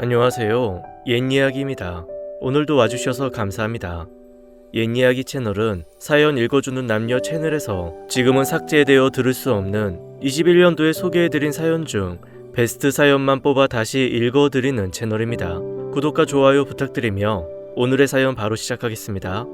안녕하세요. 옛이야기입니다. 오늘도 와주셔서 감사합니다. 옛이야기 채널은 사연 읽어주는 남녀 채널에서 지금은 삭제되어 들을 수 없는 21년도에 소개해드린 사연 중 베스트 사연만 뽑아 다시 읽어드리는 채널입니다. 구독과 좋아요 부탁드리며 오늘의 사연 바로 시작하겠습니다.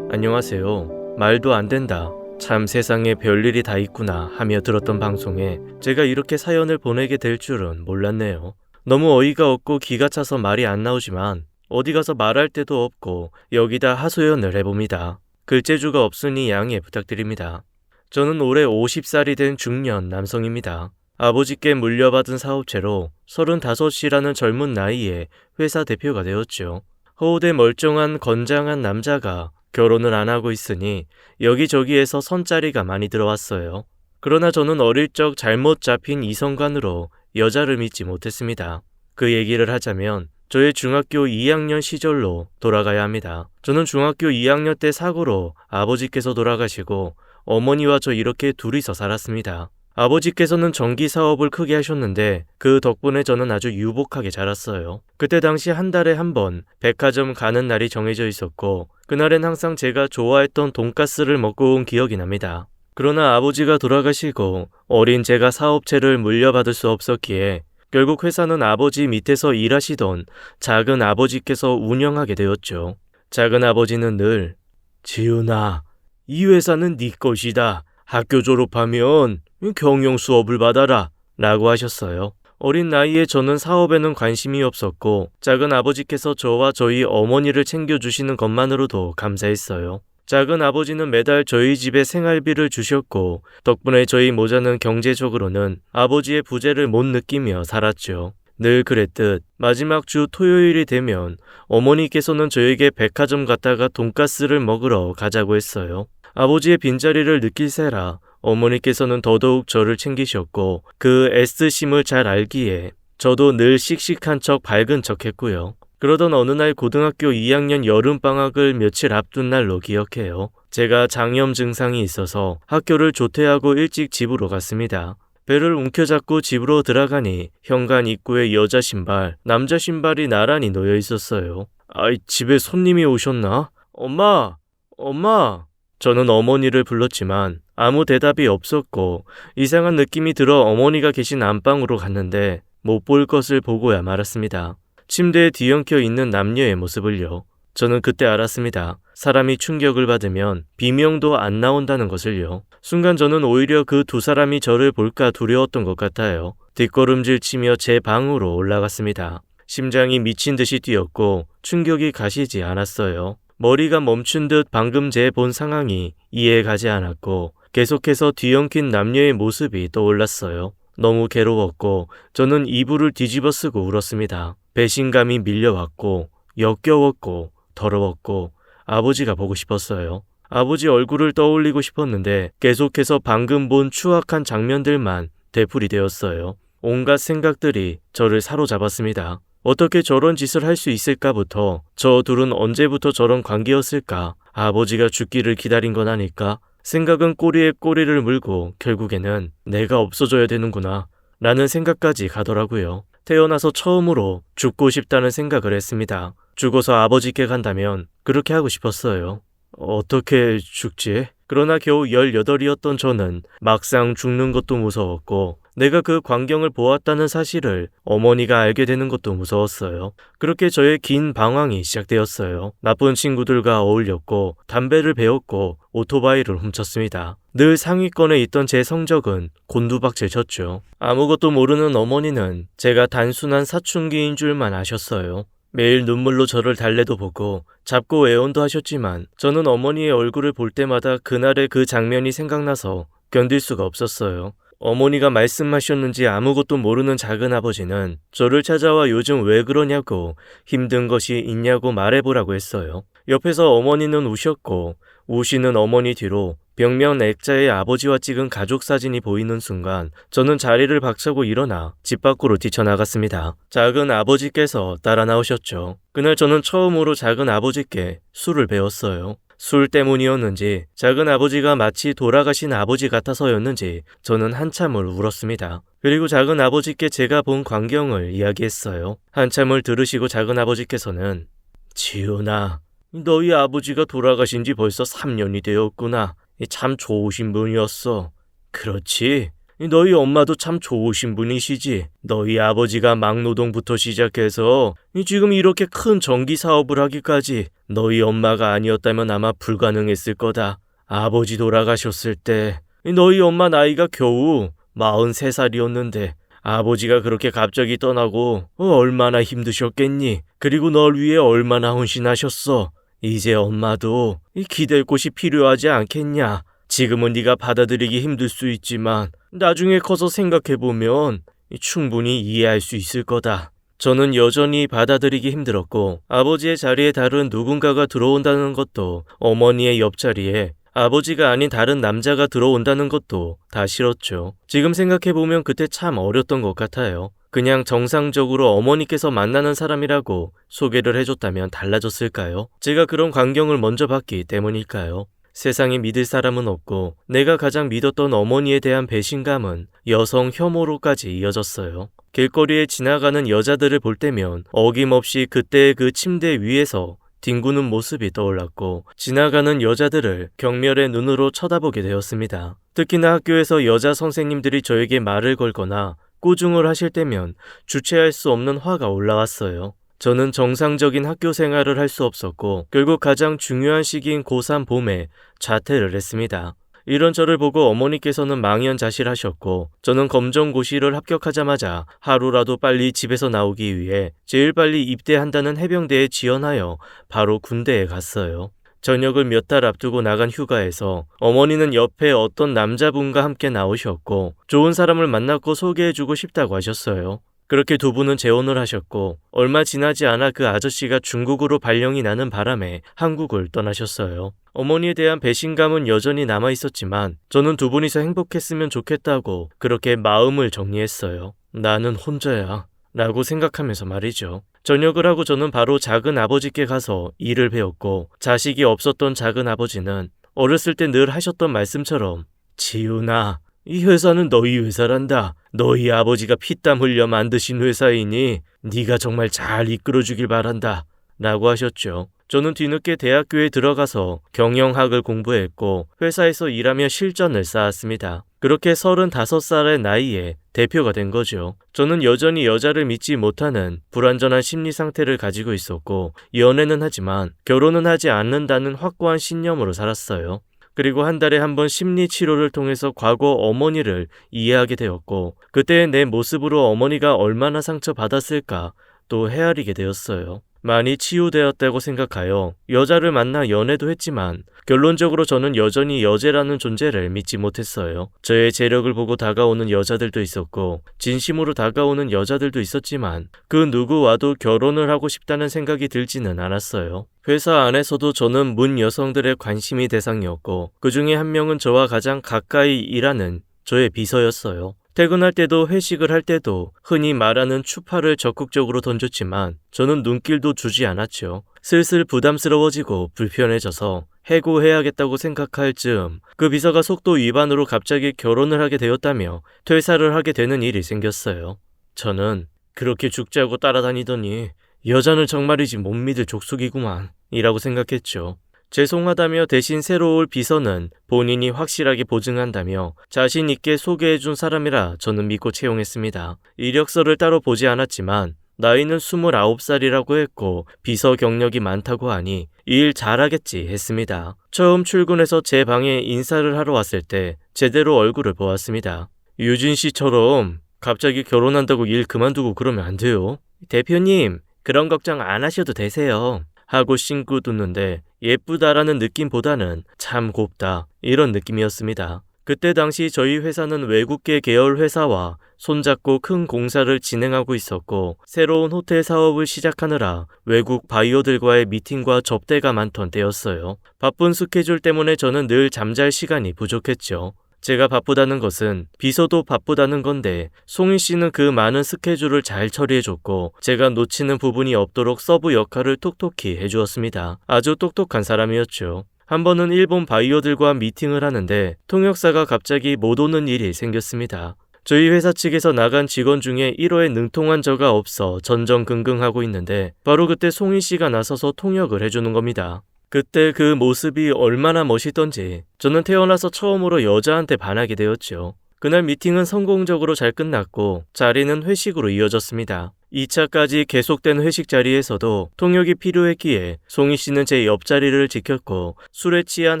안녕하세요. 말도 안 된다. 참 세상에 별일이 다 있구나 하며 들었던 방송에 제가 이렇게 사연을 보내게 될 줄은 몰랐네요. 너무 어이가 없고 기가 차서 말이 안 나오지만 어디 가서 말할 데도 없고 여기다 하소연을 해봅니다. 글재주가 없으니 양해 부탁드립니다. 저는 올해 50살이 된 중년 남성입니다. 아버지께 물려받은 사업체로 35이라는 젊은 나이에 회사 대표가 되었죠. 허우대 멀쩡한 건장한 남자가 결혼을 안 하고 있으니 여기저기에서 선자리가 많이 들어왔어요. 그러나 저는 어릴 적 잘못 잡힌 이성관으로 여자를 믿지 못했습니다. 그 얘기를 하자면 저의 중학교 2학년 시절로 돌아가야 합니다. 저는 중학교 2학년 때 사고로 아버지께서 돌아가시고 어머니와 저 이렇게 둘이서 살았습니다. 아버지께서는 전기 사업을 크게 하셨는데 그 덕분에 저는 아주 유복하게 자랐어요. 그때 당시 한 달에 한 번 백화점 가는 날이 정해져 있었고 그날엔 항상 제가 좋아했던 돈가스를 먹고 온 기억이 납니다. 그러나 아버지가 돌아가시고 어린 제가 사업체를 물려받을 수 없었기에 결국 회사는 아버지 밑에서 일하시던 작은 아버지께서 운영하게 되었죠. 작은 아버지는 늘 지훈아, 이 회사는 네 것이다. 학교 졸업하면 경영 수업을 받아라 라고 하셨어요. 어린 나이에 저는 사업에는 관심이 없었고 작은 아버지께서 저와 저희 어머니를 챙겨주시는 것만으로도 감사했어요. 작은 아버지는 매달 저희 집에 생활비를 주셨고 덕분에 저희 모자는 경제적으로는 아버지의 부재를 못 느끼며 살았죠. 늘 그랬듯 마지막 주 토요일이 되면 어머니께서는 저에게 백화점 갔다가 돈가스를 먹으러 가자고 했어요. 아버지의 빈자리를 느낄새라 어머니께서는 더더욱 저를 챙기셨고 그 애쓰심을 잘 알기에 저도 늘 씩씩한 척 밝은 척 했고요. 그러던 어느 날 고등학교 2학년 여름방학을 며칠 앞둔 날로 기억해요. 제가 장염 증상이 있어서 학교를 조퇴하고 일찍 집으로 갔습니다. 배를 움켜잡고 집으로 들어가니 현관 입구에 여자 신발, 남자 신발이 나란히 놓여 있었어요. 아이, 집에 손님이 오셨나? 엄마! 엄마! 저는 어머니를 불렀지만 아무 대답이 없었고 이상한 느낌이 들어 어머니가 계신 안방으로 갔는데 못 볼 것을 보고야 말았습니다. 침대에 뒤엉켜 있는 남녀의 모습을요. 저는 그때 알았습니다. 사람이 충격을 받으면 비명도 안 나온다는 것을요. 순간 저는 오히려 그 두 사람이 저를 볼까 두려웠던 것 같아요. 뒷걸음질 치며 제 방으로 올라갔습니다. 심장이 미친 듯이 뛰었고 충격이 가시지 않았어요. 머리가 멈춘 듯 방금 제 본 상황이 이해가지 않았고 계속해서 뒤엉킨 남녀의 모습이 떠올랐어요. 너무 괴로웠고 저는 이불을 뒤집어 쓰고 울었습니다. 배신감이 밀려왔고 역겨웠고 더러웠고 아버지가 보고 싶었어요. 아버지 얼굴을 떠올리고 싶었는데 계속해서 방금 본 추악한 장면들만 되풀이 되었어요. 온갖 생각들이 저를 사로잡았습니다. 어떻게 저런 짓을 할 수 있을까부터 저 둘은 언제부터 저런 관계였을까? 아버지가 죽기를 기다린 건 아닐까? 생각은 꼬리에 꼬리를 물고 결국에는 내가 없어져야 되는구나 라는 생각까지 가더라고요. 태어나서 처음으로 죽고 싶다는 생각을 했습니다. 죽어서 아버지께 간다면 그렇게 하고 싶었어요. 어떻게 죽지? 그러나 겨우 18이었던 저는 막상 죽는 것도 무서웠고 내가 그 광경을 보았다는 사실을 어머니가 알게 되는 것도 무서웠어요. 그렇게 저의 긴 방황이 시작되었어요. 나쁜 친구들과 어울렸고 담배를 배웠고 오토바이를 훔쳤습니다. 늘 상위권에 있던 제 성적은 곤두박질 쳤죠. 아무것도 모르는 어머니는 제가 단순한 사춘기인 줄만 아셨어요. 매일 눈물로 저를 달래도 보고 잡고 애원도 하셨지만 저는 어머니의 얼굴을 볼 때마다 그날의 그 장면이 생각나서 견딜 수가 없었어요. 어머니가 말씀하셨는지 아무것도 모르는 작은아버지는 저를 찾아와 요즘 왜 그러냐고 힘든 것이 있냐고 말해보라고 했어요. 옆에서 어머니는 우셨고 우시는 어머니 뒤로 벽면 액자에 아버지와 찍은 가족 사진이 보이는 순간 저는 자리를 박차고 일어나 집 밖으로 뛰쳐나갔습니다. 작은 아버지께서 따라 나오셨죠. 그날 저는 처음으로 작은 아버지께 술을 배웠어요. 술 때문이었는지 작은 아버지가 마치 돌아가신 아버지 같아서였는지 저는 한참을 울었습니다. 그리고 작은 아버지께 제가 본 광경을 이야기했어요. 한참을 들으시고 작은 아버지께서는 지훈아, 너희 아버지가 돌아가신 지 벌써 3년이 되었구나. 참 좋으신 분이었어. 그렇지? 너희 엄마도 참 좋으신 분이시지. 너희 아버지가 막노동부터 시작해서 지금 이렇게 큰 전기 사업을 하기까지 너희 엄마가 아니었다면 아마 불가능했을 거다. 아버지 돌아가셨을 때 너희 엄마 나이가 겨우 43살이었는데 아버지가 그렇게 갑자기 떠나고 얼마나 힘드셨겠니? 그리고 널 위해 얼마나 헌신하셨어. 이제 엄마도 기댈 곳이 필요하지 않겠냐? 지금은 네가 받아들이기 힘들 수 있지만 나중에 커서 생각해보면 충분히 이해할 수 있을 거다. 저는 여전히 받아들이기 힘들었고 아버지의 자리에 다른 누군가가 들어온다는 것도, 어머니의 옆자리에 아버지가 아닌 다른 남자가 들어온다는 것도 다 싫었죠. 지금 생각해보면 그때 참 어렸던 것 같아요. 그냥 정상적으로 어머니께서 만나는 사람이라고 소개를 해줬다면 달라졌을까요? 제가 그런 광경을 먼저 봤기 때문일까요? 세상에 믿을 사람은 없고 내가 가장 믿었던 어머니에 대한 배신감은 여성 혐오로까지 이어졌어요. 길거리에 지나가는 여자들을 볼 때면 어김없이 그때의 그 침대 위에서 뒹구는 모습이 떠올랐고 지나가는 여자들을 경멸의 눈으로 쳐다보게 되었습니다. 특히나 학교에서 여자 선생님들이 저에게 말을 걸거나 꾸중을 하실 때면 주체할 수 없는 화가 올라왔어요. 저는 정상적인 학교 생활을 할 수 없었고 결국 가장 중요한 시기인 고3 봄에 자퇴를 했습니다. 이런 저를 보고 어머니께서는 망연자실하셨고 저는 검정고시를 합격하자마자 하루라도 빨리 집에서 나오기 위해 제일 빨리 입대한다는 해병대에 지원하여 바로 군대에 갔어요. 전역을 몇 달 앞두고 나간 휴가에서 어머니는 옆에 어떤 남자분과 함께 나오셨고 좋은 사람을 만났고 소개해주고 싶다고 하셨어요. 그렇게 두 분은 재혼을 하셨고 얼마 지나지 않아 그 아저씨가 중국으로 발령이 나는 바람에 한국을 떠나셨어요. 어머니에 대한 배신감은 여전히 남아있었지만 저는 두 분이서 행복했으면 좋겠다고 그렇게 마음을 정리했어요. 나는 혼자야 라고 생각하면서 말이죠. 전역을 하고 저는 바로 작은 아버지께 가서 일을 배웠고 자식이 없었던 작은 아버지는 어렸을 때 늘 하셨던 말씀처럼 지훈아, 이 회사는 너희 회사란다. 너희 아버지가 피땀 흘려 만드신 회사이니 네가 정말 잘 이끌어주길 바란다 라고 하셨죠. 저는 뒤늦게 대학교에 들어가서 경영학을 공부했고 회사에서 일하며 실전을 쌓았습니다. 그렇게 35살의 나이에 대표가 된 거죠. 저는 여전히 여자를 믿지 못하는 불완전한 심리 상태를 가지고 있었고 연애는 하지만 결혼은 하지 않는다는 확고한 신념으로 살았어요. 그리고 한 달에 한 번 심리 치료를 통해서 과거 어머니를 이해하게 되었고 그때의 내 모습으로 어머니가 얼마나 상처받았을까 또 헤아리게 되었어요. 많이 치유되었다고 생각하여 여자를 만나 연애도 했지만 결론적으로 저는 여전히 여제라는 존재를 믿지 못했어요. 저의 재력을 보고 다가오는 여자들도 있었고 진심으로 다가오는 여자들도 있었지만 그 누구와도 결혼을 하고 싶다는 생각이 들지는 않았어요. 회사 안에서도 저는 문 여성들의 관심이 대상이었고 그 중에 한 명은 저와 가장 가까이 일하는 저의 비서였어요. 퇴근할 때도 회식을 할 때도 흔히 말하는 추파를 적극적으로 던졌지만 저는 눈길도 주지 않았죠. 슬슬 부담스러워지고 불편해져서 해고해야겠다고 생각할 즈음 그 비서가 속도 위반으로 갑자기 결혼을 하게 되었다며 퇴사를 하게 되는 일이 생겼어요. 저는 그렇게 죽자고 따라다니더니 여자는 정말이지 못 믿을 족속이구만 이라고 생각했죠. 죄송하다며 대신 새로 올 비서는 본인이 확실하게 보증한다며 자신 있게 소개해준 사람이라 저는 믿고 채용했습니다. 이력서를 따로 보지 않았지만 나이는 29살이라고 했고 비서 경력이 많다고 하니 일 잘하겠지 했습니다. 처음 출근해서 제 방에 인사를 하러 왔을 때 제대로 얼굴을 보았습니다. 유진 씨처럼 갑자기 결혼한다고 일 그만두고 그러면 안 돼요. 대표님, 그런 걱정 안 하셔도 되세요. 하고 싱긋 웃는데 예쁘다라는 느낌보다는 참 곱다 이런 느낌이었습니다. 그때 당시 저희 회사는 외국계 계열 회사와 손잡고 큰 공사를 진행하고 있었고 새로운 호텔 사업을 시작하느라 외국 바이오들과의 미팅과 접대가 많던 때였어요. 바쁜 스케줄 때문에 저는 늘 잠잘 시간이 부족했죠. 제가 바쁘다는 것은 비서도 바쁘다는 건데 송희 씨는 그 많은 스케줄을 잘 처리해줬고 제가 놓치는 부분이 없도록 서브 역할을 톡톡히 해주었습니다. 아주 똑똑한 사람이었죠. 한 번은 일본 바이어들과 미팅을 하는데 통역사가 갑자기 못 오는 일이 생겼습니다. 저희 회사 측에서 나간 직원 중에 1호에 능통한 자가 없어 전전긍긍하고 있는데 바로 그때 송희 씨가 나서서 통역을 해주는 겁니다. 그때 그 모습이 얼마나 멋있던지 저는 태어나서 처음으로 여자한테 반하게 되었죠. 그날 미팅은 성공적으로 잘 끝났고 자리는 회식으로 이어졌습니다. 2차까지 계속된 회식 자리에서도 통역이 필요했기에 송희 씨는 제 옆자리를 지켰고 술에 취한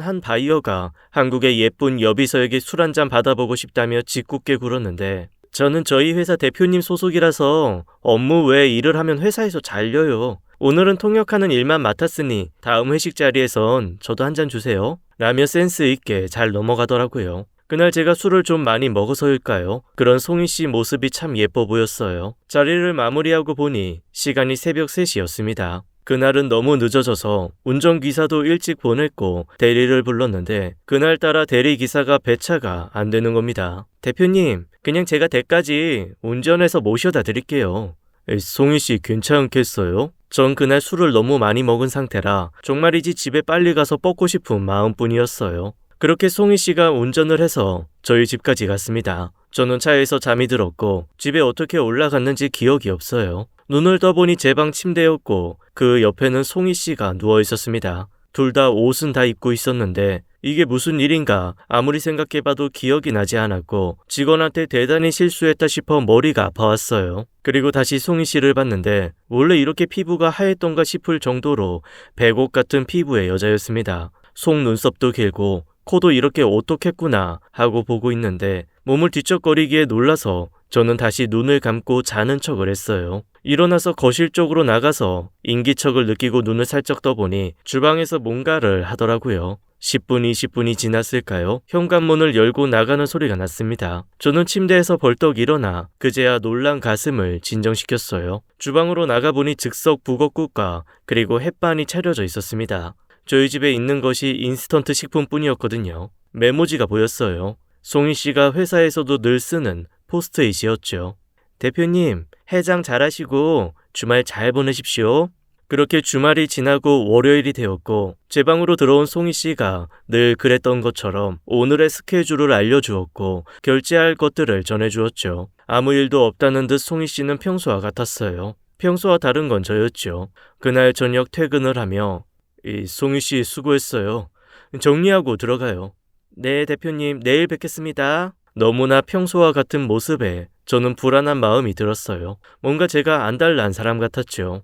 한 바이어가 한국의 예쁜 여비서에게 술 한잔 받아보고 싶다며 짓궂게 굴었는데 저는 저희 회사 대표님 소속이라서 업무 외에 일을 하면 회사에서 잘려요. 오늘은 통역하는 일만 맡았으니 다음 회식 자리에선 저도 한 잔 주세요. 라며 센스 있게 잘 넘어가더라고요. 그날 제가 술을 좀 많이 먹어서일까요? 그런 송희 씨 모습이 참 예뻐 보였어요. 자리를 마무리하고 보니 시간이 새벽 3시였습니다. 그날은 너무 늦어져서 운전기사도 일찍 보냈고 대리를 불렀는데 그날따라 대리기사가 배차가 안 되는 겁니다. 대표님, 그냥 제가 댁까지 운전해서 모셔다 드릴게요. 송희 씨 괜찮겠어요? 전 그날 술을 너무 많이 먹은 상태라 정말이지 집에 빨리 가서 뻗고 싶은 마음뿐이었어요. 그렇게 송희 씨가 운전을 해서 저희 집까지 갔습니다. 저는 차에서 잠이 들었고 집에 어떻게 올라갔는지 기억이 없어요. 눈을 떠보니 제 방 침대였고 그 옆에는 송희 씨가 누워 있었습니다. 둘 다 옷은 다 입고 있었는데 이게 무슨 일인가 아무리 생각해봐도 기억이 나지 않았고 직원한테 대단히 실수했다 싶어 머리가 아파왔어요. 그리고 다시 송희 씨를 봤는데 원래 이렇게 피부가 하였던가 싶을 정도로 백옥 같은 피부의 여자였습니다. 속눈썹도 길고 코도 이렇게 오똑했구나 하고 보고 있는데 몸을 뒤척거리기에 놀라서 저는 다시 눈을 감고 자는 척을 했어요. 일어나서 거실 쪽으로 나가서 인기척을 느끼고 눈을 살짝 떠보니 주방에서 뭔가를 하더라고요. 10분, 20분이 지났을까요? 현관문을 열고 나가는 소리가 났습니다. 저는 침대에서 벌떡 일어나 그제야 놀란 가슴을 진정시켰어요. 주방으로 나가보니 즉석 북엇국과 그리고 햇반이 차려져 있었습니다. 저희 집에 있는 것이 인스턴트 식품뿐이었거든요. 메모지가 보였어요. 송희 씨가 회사에서도 늘 쓰는 포스트잇이었죠. 대표님, 해장 잘하시고 주말 잘 보내십시오. 그렇게 주말이 지나고 월요일이 되었고 제 방으로 들어온 송희 씨가 늘 그랬던 것처럼 오늘의 스케줄을 알려주었고 결제할 것들을 전해주었죠. 아무 일도 없다는 듯 송희 씨는 평소와 같았어요. 평소와 다른 건 저였죠. 그날 저녁 퇴근을 하며 송희 씨 수고했어요. 정리하고 들어가요. 네, 대표님, 내일 뵙겠습니다. 너무나 평소와 같은 모습에 저는 불안한 마음이 들었어요. 뭔가 제가 안달난 사람 같았죠.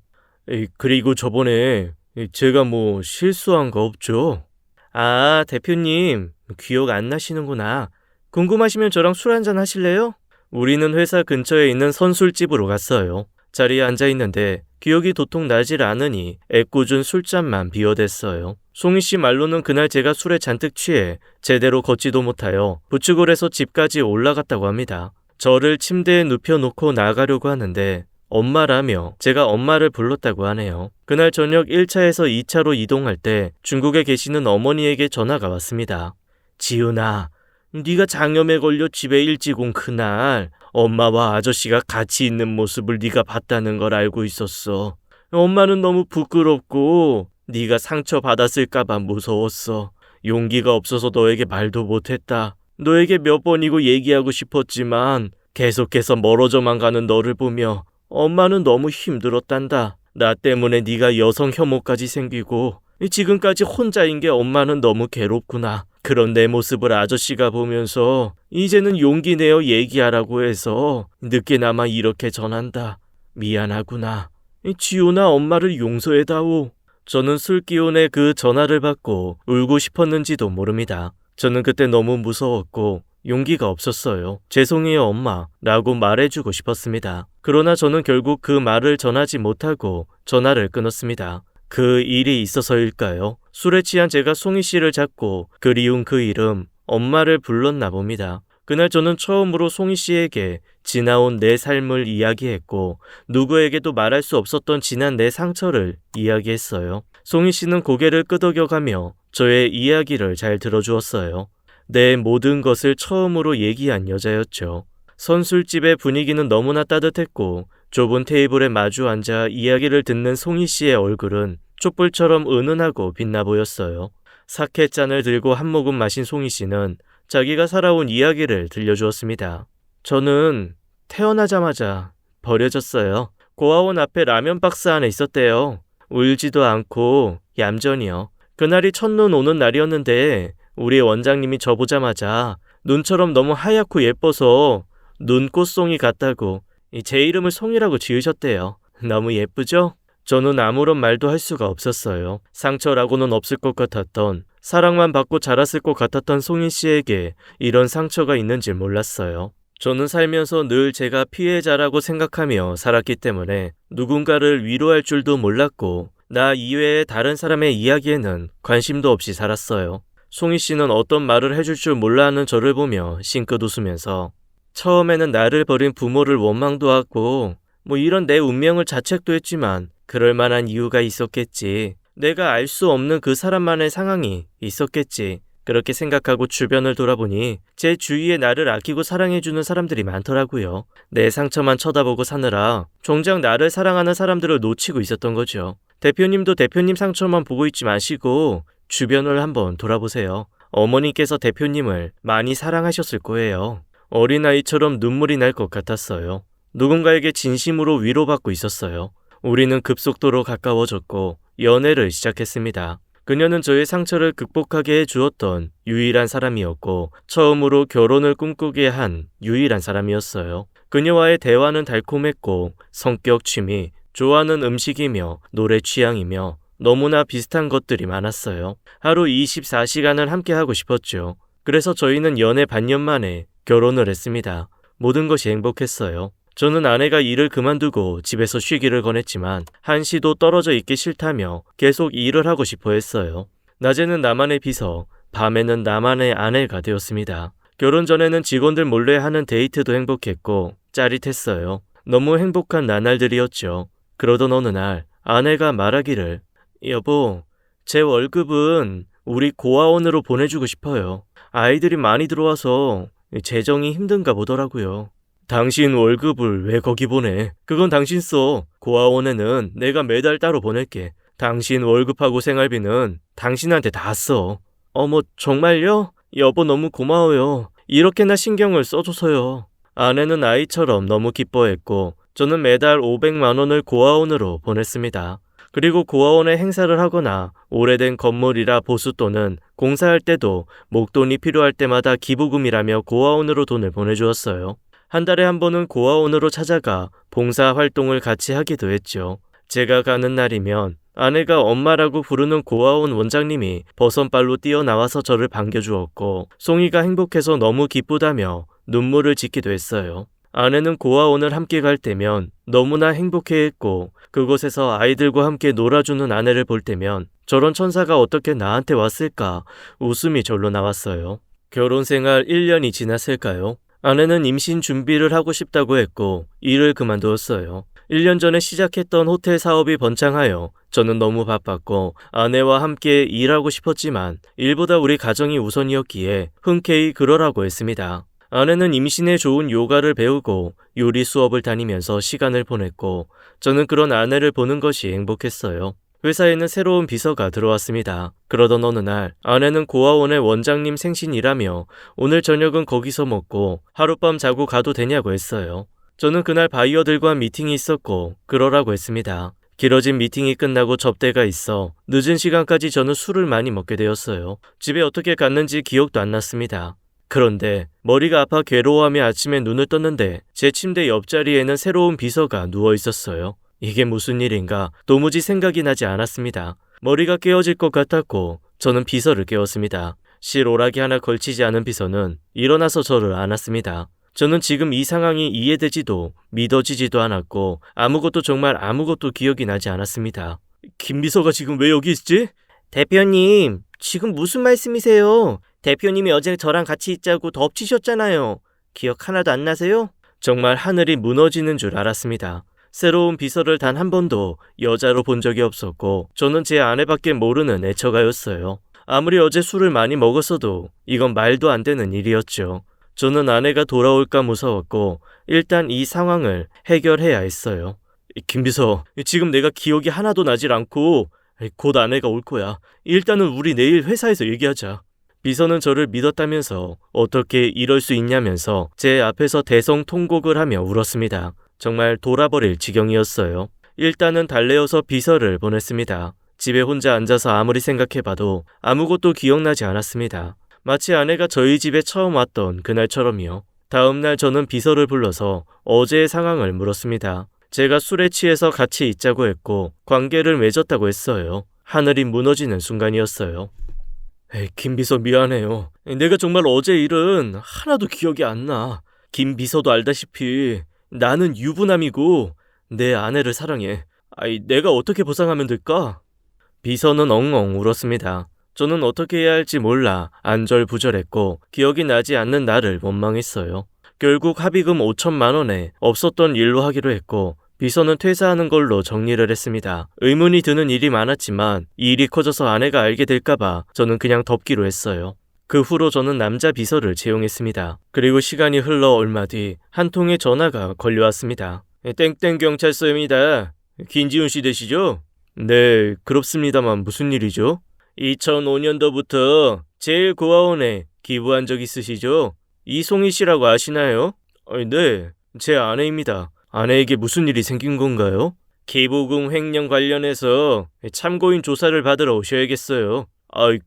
그리고 저번에 제가 뭐 실수한 거 없죠? 아, 대표님, 기억 안 나시는구나. 궁금하시면 저랑 술 한잔 하실래요? 우리는 회사 근처에 있는 선술집으로 갔어요. 자리에 앉아 있는데 기억이 도통 나질 않으니 애꿎은 술잔만 비워댔어요. 송희 씨 말로는 그날 제가 술에 잔뜩 취해 제대로 걷지도 못하여 부축을 해서 집까지 올라갔다고 합니다. 저를 침대에 눕혀놓고 나가려고 하는데 엄마라며 제가 엄마를 불렀다고 하네요. 그날 저녁 1차에서 2차로 이동할 때 중국에 계시는 어머니에게 전화가 왔습니다. 지은아, 네가 장염에 걸려 집에 일찍 온 그날 엄마와 아저씨가 같이 있는 모습을 네가 봤다는 걸 알고 있었어. 엄마는 너무 부끄럽고 네가 상처받았을까봐 무서웠어. 용기가 없어서 너에게 말도 못했다. 너에게 몇 번이고 얘기하고 싶었지만 계속해서 멀어져만 가는 너를 보며 엄마는 너무 힘들었단다. 나 때문에 네가 여성 혐오까지 생기고 지금까지 혼자인 게 엄마는 너무 괴롭구나. 그런 내 모습을 아저씨가 보면서 이제는 용기 내어 얘기하라고 해서 늦게나마 이렇게 전한다. 미안하구나. 지훈아, 엄마를 용서해다오. 저는 술 기운에 그 전화를 받고 울고 싶었는지도 모릅니다. 저는 그때 너무 무서웠고 용기가 없었어요. 죄송해요, 엄마 라고 말해주고 싶었습니다. 그러나 저는 결국 그 말을 전하지 못하고 전화를 끊었습니다. 그 일이 있어서일까요? 술에 취한 제가 송희 씨를 잡고 그리운 그 이름, 엄마를 불렀나 봅니다. 그날 저는 처음으로 송희 씨에게 지나온 내 삶을 이야기했고 누구에게도 말할 수 없었던 지난 내 상처를 이야기했어요. 송희 씨는 고개를 끄덕여가며 저의 이야기를 잘 들어주었어요. 내 모든 것을 처음으로 얘기한 여자였죠. 선술집의 분위기는 너무나 따뜻했고 좁은 테이블에 마주 앉아 이야기를 듣는 송희 씨의 얼굴은 촛불처럼 은은하고 빛나 보였어요. 사케잔을 들고 한 모금 마신 송이 씨는 자기가 살아온 이야기를 들려주었습니다. 저는 태어나자마자 버려졌어요. 고아원 앞에 라면 박스 안에 있었대요. 울지도 않고 얌전히요. 그날이 첫눈 오는 날이었는데 우리 원장님이 저 보자마자 눈처럼 너무 하얗고 예뻐서 눈꽃송이 같다고 제 이름을 송이라고 지으셨대요. 너무 예쁘죠? 저는 아무런 말도 할 수가 없었어요. 상처라고는 없을 것 같았던, 사랑만 받고 자랐을 것 같았던 송이 씨에게 이런 상처가 있는지 몰랐어요. 저는 살면서 늘 제가 피해자라고 생각하며 살았기 때문에 누군가를 위로할 줄도 몰랐고 나 이외의 다른 사람의 이야기에는 관심도 없이 살았어요. 송이 씨는 어떤 말을 해줄 줄 몰라 하는 저를 보며 싱긋 웃으면서 처음에는 나를 버린 부모를 원망도 하고 이런 내 운명을 자책도 했지만 그럴 만한 이유가 있었겠지. 내가 알 수 없는 그 사람만의 상황이 있었겠지. 그렇게 생각하고 주변을 돌아보니 제 주위에 나를 아끼고 사랑해주는 사람들이 많더라고요. 내 상처만 쳐다보고 사느라 종작 나를 사랑하는 사람들을 놓치고 있었던 거죠. 대표님도 대표님 상처만 보고 있지 마시고 주변을 한번 돌아보세요. 어머니께서 대표님을 많이 사랑하셨을 거예요. 어린아이처럼 눈물이 날 것 같았어요. 누군가에게 진심으로 위로받고 있었어요. 우리는 급속도로 가까워졌고 연애를 시작했습니다. 그녀는 저의 상처를 극복하게 해주었던 유일한 사람이었고 처음으로 결혼을 꿈꾸게 한 유일한 사람이었어요. 그녀와의 대화는 달콤했고 성격, 취미, 좋아하는 음식이며 노래 취향이며 너무나 비슷한 것들이 많았어요. 하루 24시간을 함께 하고 싶었죠. 그래서 저희는 연애 반년 만에 결혼을 했습니다. 모든 것이 행복했어요. 저는 아내가 일을 그만두고 집에서 쉬기를 권했지만 한시도 떨어져 있기 싫다며 계속 일을 하고 싶어 했어요. 낮에는 나만의 비서, 밤에는 나만의 아내가 되었습니다. 결혼 전에는 직원들 몰래 하는 데이트도 행복했고 짜릿했어요. 너무 행복한 나날들이었죠. 그러던 어느 날 아내가 말하기를 여보, 제 월급은 우리 고아원으로 보내주고 싶어요. 아이들이 많이 들어와서 재정이 힘든가 보더라고요. 당신 월급을 왜 거기 보내? 그건 당신 써. 고아원에는 내가 매달 따로 보낼게. 당신 월급하고 생활비는 당신한테 다 써. 어머, 정말요? 여보 너무 고마워요. 이렇게나 신경을 써줘서요. 아내는 아이처럼 너무 기뻐했고 저는 매달 500만 원을 고아원으로 보냈습니다. 그리고 고아원에 행사를 하거나 오래된 건물이라 보수 또는 공사할 때도 목돈이 필요할 때마다 기부금이라며 고아원으로 돈을 보내주었어요. 한 달에 한 번은 고아원으로 찾아가 봉사활동을 같이 하기도 했죠. 제가 가는 날이면 아내가 엄마라고 부르는 고아원 원장님이 버선발로 뛰어나와서 저를 반겨주었고 송이가 행복해서 너무 기쁘다며 눈물을 짓기도 했어요. 아내는 고아원을 함께 갈 때면 너무나 행복해했고 그곳에서 아이들과 함께 놀아주는 아내를 볼 때면 저런 천사가 어떻게 나한테 왔을까 웃음이 절로 나왔어요. 결혼 생활 1년이 지났을까요? 아내는 임신 준비를 하고 싶다고 했고 일을 그만두었어요. 1년 전에 시작했던 호텔 사업이 번창하여 저는 너무 바빴고 아내와 함께 일하고 싶었지만 일보다 우리 가정이 우선이었기에 흔쾌히 그러라고 했습니다. 아내는 임신에 좋은 요가를 배우고 요리 수업을 다니면서 시간을 보냈고 저는 그런 아내를 보는 것이 행복했어요. 회사에는 새로운 비서가 들어왔습니다. 그러던 어느 날 아내는 고아원의 원장님 생신이라며 오늘 저녁은 거기서 먹고 하룻밤 자고 가도 되냐고 했어요. 저는 그날 바이어들과 미팅이 있었고 그러라고 했습니다. 길어진 미팅이 끝나고 접대가 있어 늦은 시간까지 저는 술을 많이 먹게 되었어요. 집에 어떻게 갔는지 기억도 안 났습니다. 그런데 머리가 아파 괴로워하며 아침에 눈을 떴는데 제 침대 옆자리에는 새로운 비서가 누워 있었어요. 이게 무슨 일인가 도무지 생각이 나지 않았습니다. 머리가 깨어질 것 같았고 저는 비서를 깨웠습니다. 실오라기 하나 걸치지 않은 비서는 일어나서 저를 안았습니다. 저는 지금 이 상황이 이해되지도 믿어지지도 않았고 아무것도 정말 아무것도 기억이 나지 않았습니다. 김 비서가 지금 왜 여기 있지? 대표님, 지금 무슨 말씀이세요? 대표님이 어제 저랑 같이 있자고 덮치셨잖아요. 기억 하나도 안 나세요? 정말 하늘이 무너지는 줄 알았습니다. 새로운 비서를 단 한 번도 여자로 본 적이 없었고 저는 제 아내밖에 모르는 애처가였어요. 아무리 어제 술을 많이 먹었어도 이건 말도 안 되는 일이었죠. 저는 아내가 돌아올까 무서웠고 일단 이 상황을 해결해야 했어요. 김 비서, 지금 내가 기억이 하나도 나질 않고 곧 아내가 올 거야. 일단은 우리 내일 회사에서 얘기하자. 비서는 저를 믿었다면서 어떻게 이럴 수 있냐면서 제 앞에서 대성통곡을 하며 울었습니다. 정말 돌아버릴 지경이었어요. 일단은 달래어서 비서를 보냈습니다. 집에 혼자 앉아서 아무리 생각해봐도 아무것도 기억나지 않았습니다. 마치 아내가 저희 집에 처음 왔던 그날처럼요. 다음날 저는 비서를 불러서 어제의 상황을 물었습니다. 제가 술에 취해서 같이 있자고 했고 관계를 맺었다고 했어요. 하늘이 무너지는 순간이었어요. 김 비서 미안해요. 내가 정말 어제 일은 하나도 기억이 안 나. 김 비서도 알다시피 나는 유부남이고 내 아내를 사랑해. 내가 어떻게 보상하면 될까? 비서는 엉엉 울었습니다. 저는 어떻게 해야 할지 몰라 안절부절했고 기억이 나지 않는 나를 원망했어요. 결국 합의금 5천만 원에 없었던 일로 하기로 했고 비서는 퇴사하는 걸로 정리를 했습니다. 의문이 드는 일이 많았지만 이 일이 커져서 아내가 알게 될까봐 저는 그냥 덮기로 했어요. 그 후로 저는 남자 비서를 채용했습니다. 그리고 시간이 흘러 얼마 뒤 한 통의 전화가 걸려왔습니다. 땡땡 경찰서입니다. 김지훈 씨 되시죠? 네, 그렇습니다만 무슨 일이죠? 2005년도부터 제일 고아원에 기부한 적 있으시죠? 이송희 씨라고 아시나요? 네, 제 아내입니다. 아내에게 무슨 일이 생긴 건가요? 기부금 횡령 관련해서 참고인 조사를 받으러 오셔야겠어요.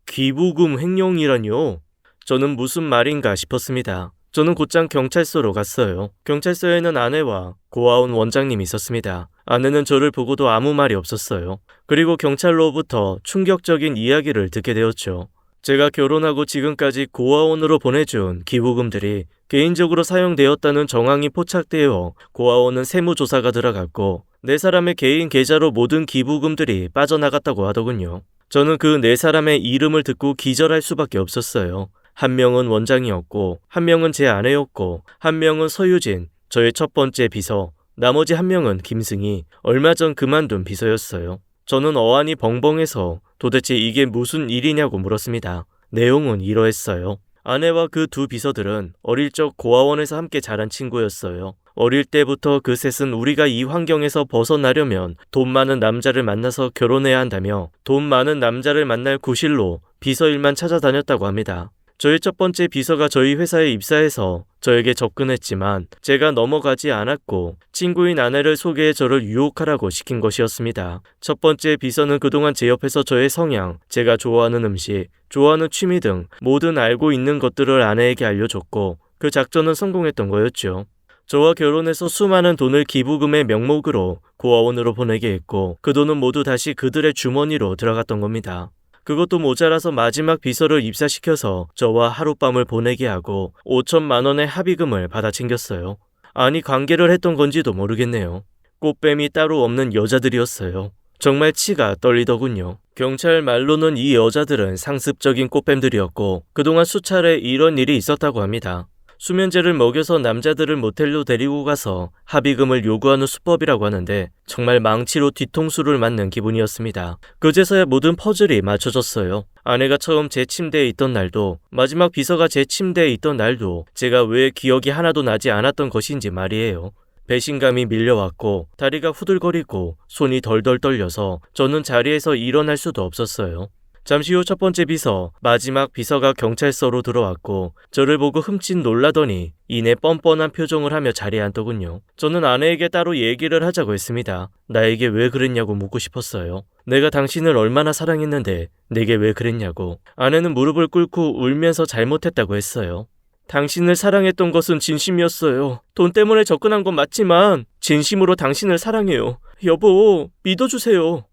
기부금 횡령이라뇨? 저는 무슨 말인가 싶었습니다. 저는 곧장 경찰서로 갔어요. 경찰서에는 아내와 고아원 원장님이 있었습니다. 아내는 저를 보고도 아무 말이 없었어요. 그리고 경찰로부터 충격적인 이야기를 듣게 되었죠. 제가 결혼하고 지금까지 고아원으로 보내준 기부금들이 개인적으로 사용되었다는 정황이 포착되어 고아원은 세무조사가 들어갔고 4사람의 개인 계좌로 모든 기부금들이 빠져나갔다고 하더군요. 저는 그 4사람의 이름을 듣고 기절할 수밖에 없었어요. 한 명은 원장이었고 한 명은 제 아내였고 한 명은 서유진, 저의 첫 번째 비서, 나머지 한 명은 김승희, 얼마 전 그만둔 비서였어요. 저는 어안이 벙벙해서 도대체 이게 무슨 일이냐고 물었습니다. 내용은 이러했어요. 아내와 그 2 비서들은 어릴 적 고아원에서 함께 자란 친구였어요. 어릴 때부터 그 셋은 우리가 이 환경에서 벗어나려면 돈 많은 남자를 만나서 결혼해야 한다며 돈 많은 남자를 만날 구실로 비서 일만 찾아다녔다고 합니다. 저희 첫 번째 비서가 저희 회사에 입사해서 저에게 접근했지만 제가 넘어가지 않았고 친구인 아내를 소개해 저를 유혹하라고 시킨 것이었습니다. 첫 번째 비서는 그동안 제 옆에서 저의 성향, 제가 좋아하는 음식, 좋아하는 취미 등 모든 알고 있는 것들을 아내에게 알려줬고 그 작전은 성공했던 거였죠. 저와 결혼해서 수많은 돈을 기부금의 명목으로 고아원으로 보내게 했고 그 돈은 모두 다시 그들의 주머니로 들어갔던 겁니다. 그것도 모자라서 마지막 비서를 입사시켜서 저와 하룻밤을 보내게 하고 5천만 원의 합의금을 받아 챙겼어요. 아니 관계를 했던 건지도 모르겠네요. 꽃뱀이 따로 없는 여자들이었어요. 정말 치가 떨리더군요. 경찰 말로는 이 여자들은 상습적인 꽃뱀들이었고 그동안 수차례 이런 일이 있었다고 합니다. 수면제를 먹여서 남자들을 모텔로 데리고 가서 합의금을 요구하는 수법이라고 하는데 정말 망치로 뒤통수를 맞는 기분이었습니다. 그제서야 모든 퍼즐이 맞춰졌어요. 아내가 처음 제 침대에 있던 날도 마지막 비서가 제 침대에 있던 날도 제가 왜 기억이 하나도 나지 않았던 것인지 말이에요. 배신감이 밀려왔고 다리가 후들거리고 손이 덜덜 떨려서 저는 자리에서 일어날 수도 없었어요. 잠시 후 첫 번째 비서, 마지막 비서가 경찰서로 들어왔고 저를 보고 흠칫 놀라더니 이내 뻔뻔한 표정을 하며 자리에 앉더군요. 저는 아내에게 따로 얘기를 하자고 했습니다. 나에게 왜 그랬냐고 묻고 싶었어요. 내가 당신을 얼마나 사랑했는데 내게 왜 그랬냐고. 아내는 무릎을 꿇고 울면서 잘못했다고 했어요. 당신을 사랑했던 것은 진심이었어요. 돈 때문에 접근한 건 맞지만 진심으로 당신을 사랑해요. 여보, 믿어주세요.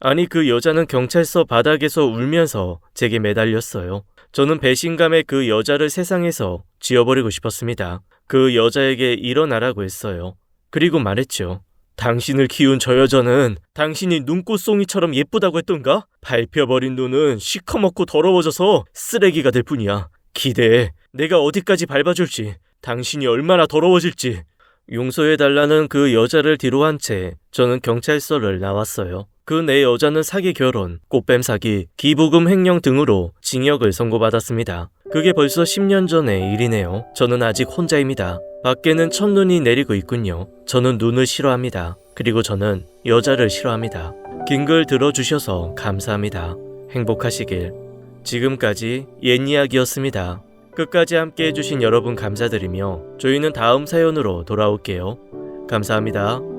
아니 그 여자는 경찰서 바닥에서 울면서 제게 매달렸어요. 저는 배신감에 그 여자를 세상에서 지워버리고 싶었습니다. 그 여자에게 일어나라고 했어요. 그리고 말했죠. 당신을 키운 저 여자는 당신이 눈꽃송이처럼 예쁘다고 했던가? 밟혀버린 눈은 시커멓고 더러워져서 쓰레기가 될 뿐이야. 기대해. 내가 어디까지 밟아줄지, 당신이 얼마나 더러워질지. 용서해달라는 그 여자를 뒤로 한 채 저는 경찰서를 나왔어요. 그 4여자는 사기 결혼, 꽃뱀 사기, 기부금 횡령 등으로 징역을 선고받았습니다. 그게 벌써 10년 전의 일이네요. 저는 아직 혼자입니다. 밖에는 첫눈이 내리고 있군요. 저는 눈을 싫어합니다. 그리고 저는 여자를 싫어합니다. 긴 글 들어주셔서 감사합니다. 행복하시길. 지금까지 옛 이야기였습니다. 끝까지 함께 해주신 여러분 감사드리며 저희는 다음 사연으로 돌아올게요. 감사합니다.